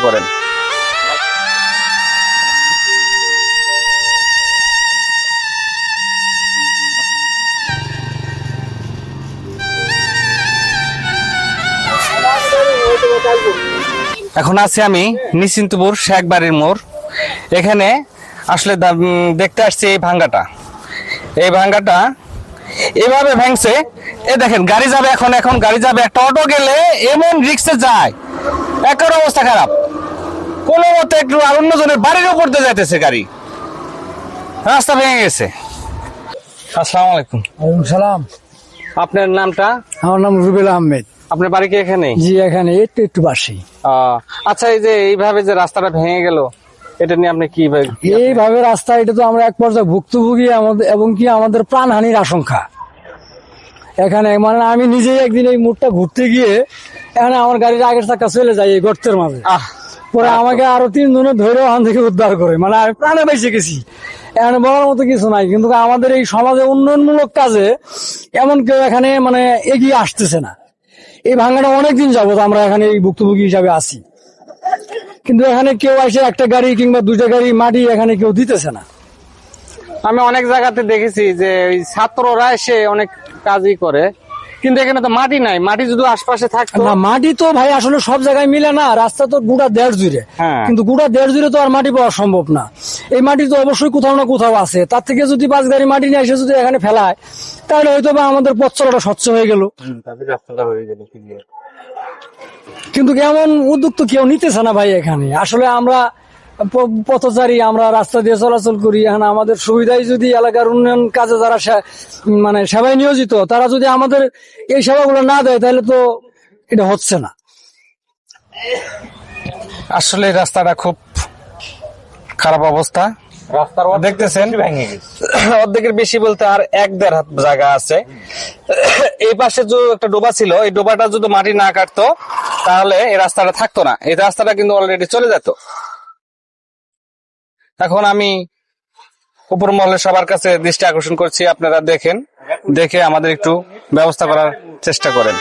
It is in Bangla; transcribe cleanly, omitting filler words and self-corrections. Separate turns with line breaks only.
করেন। এখন আছি আমি নিশ্চিন্তপুর শেখ বাড়ির মোড়। এখানে আসলে দেখতে আসছি এই ভাঙ্গাটা। এই ভাঙ্গাটা এভাবে ভাঙছে, এ দেখেন গাড়ি যাবে, এখন গাড়ি যাবে, একটা অটো গেলে এমন রিক্সে যায়, একের অবস্থা খারাপ। কোনো মতে একটু আর অন্যজনের বাড়ির উপর দিয়ে যাইতেছে গাড়ি, রাস্তা ভেঙে গেছে। আসসালামু আলাইকুম।
ওয়ালাইকুম সালাম।
আপনার নামটা?
আমার নাম রুবেল আহমেদ।
আপনার বাড়ি কি এখানে?
জি, এখানে একটু একটু পাশেই।
আচ্ছা, এই যে এইভাবে যে রাস্তাটা ভেঙে গেল, এটা নিয়ে আপনি কি?
এইভাবে রাস্তা, এটা তো আমরা এক পর্যায়ে ভুক্তভোগী আমাদের, এবং কি আমাদের প্রাণহানির আশঙ্কা এখানে। মানে আমি নিজেই একদিন এই মোড়টা ঘুরতে গিয়ে এখানে আমার গাড়ির আগের চাকা চলে যায় এই গর্তের মাঝে। পরে আমাকে আরো 3 জনে ধরে ওখান থেকে উদ্ধার করে, মানে আমি প্রাণে বেঁচে গেছি। এখানে বলার মতো কিছু নাই, কিন্তু আমাদের এই সমাজে উন্নয়নমূলক কাজে এমন কেউ এখানে মানে এগিয়ে আসতেছে না। এই ভাঙ্গাটা অনেকদিন যাবত আমরা এখানে এই ভুক্তভোগী হিসাবে আছি, কিন্তু এখানে কেউ এসে একটা গাড়ি কিংবা 2টা গাড়ি মাটি এখানে কেউ দিতেছে না।
আমি অনেক জায়গাতে দেখেছি যে ওই ছাত্ররা এসে অনেক কাজই করে, কিন্তু এখানে তো মাটি নাই। মাটি যদি আশপাশে থাকতো।
না, মাটি তো ভাই আসলে সব জায়গায় মিলে না। রাস্তা তো গোটা 1.5 জুড়ে, কিন্তু গোটা 1.5 জুড়ে তো আর মাটি পাওয়া সম্ভব না। এই মাটি তো অবশ্যই কোথাও না কোথাও আছে। তার থেকে যদি 5 গাড়ি মাটি নিয়ে এসে যদি এখানে ফেলায়, তাহলে হয়তো বা আমাদের পথ চলাটা স্বচ্ছ হয়ে গেল। কিন্তু এমন উদ্যোগ তো কেউ নিতেছে না ভাই এখানে। আসলে আমরা পথচারী, আমরা রাস্তা দিয়ে চলাচল করি। এখানে আমাদের সুবিধায় যদি এলাকার উন্নয়ন কাজে যারা মানে সেবায় নিয়োজিত, তারা যদি আমাদের এই সেবাগুলো না দেয়, তাহলে তো এটা হচ্ছে না।
আসলে রাস্তাটা খুব খারাপ অবস্থা। দেখতেছেন অর্ধেকের বেশি বলতে আর 1-1.5 হাত জায়গা আছে। এই পাশে যে একটা ডোবা ছিল, এই ডোবাটা যদি মাটি না কাটতো তাহলে এই রাস্তাটা থাকতো না। এই রাস্তাটা কিন্তু অলরেডি চলে যেত। এখন আমি উপর মহলে সবার কাছে দৃষ্টি আকর্ষণ করছি, আপনারা দেখেন, দেখে আমাদের একটু ব্যবস্থা করার চেষ্টা করেন।